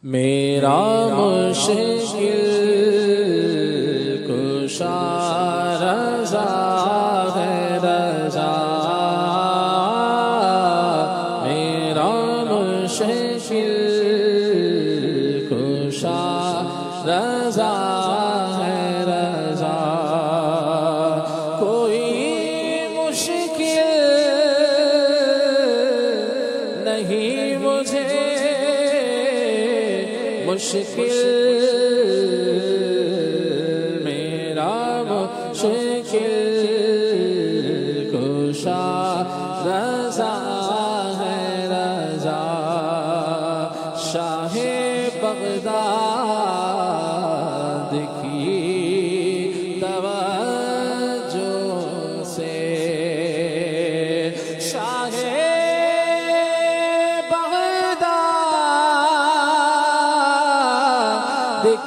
میرا مشکل کشا رضا ہے رضا، میرا مشکل کشا رضا ہے رضا، کوئی مشکل نہیں مجھے مشکل، میرا مشکل کشا رضا ہے رضا، شاہ بغداد کی توجہ سے، شاہ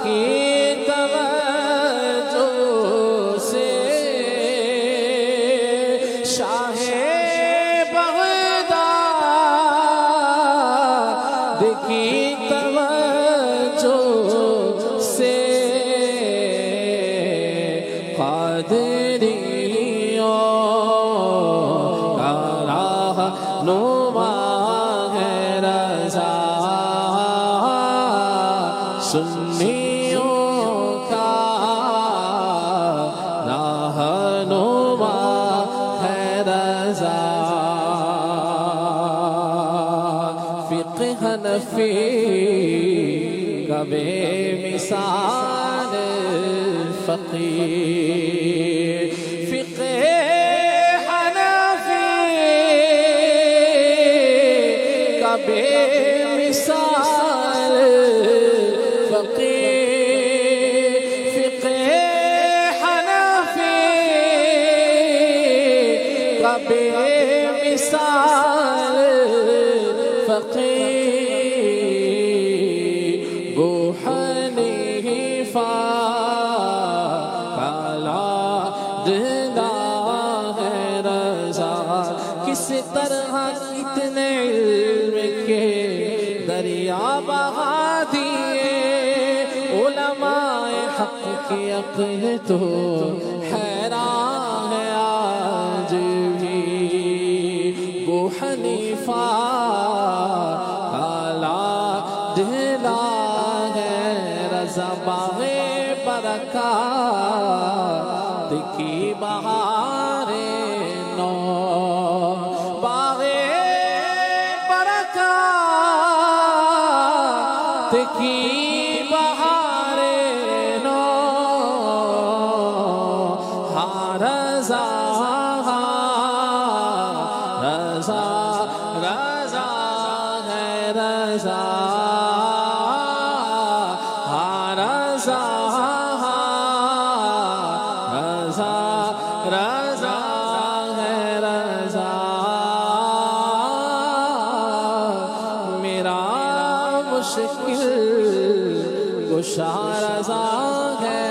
کی توجہ سے، شاہ بغداد کی توجہ سے، قادریوں کا رہنما ہے رضا، سنیوں کا رہنما ہے رضا، فقہ حنفی کا بے مثال فقیر، فقہ حنفی کا بے مثال فقیر، فقہ حنفی کا بے مثال فقیر، ابو حنیفہ کا لادنا ہے رضا، کس طرح کتنے علم کے دریا بہا دیے علماء حق کی عقل تو حیران ہے آج بھی، ابو حنیفہ کا لادنا ہے رضا، باغ برکات کی بہار نو، باغ برکات کی بہار نو، ہاں رضا رضا رضا ہے رضا، ہاں رضا رضا رضا ہے رضا، میرا مشکل کشا رضا ہے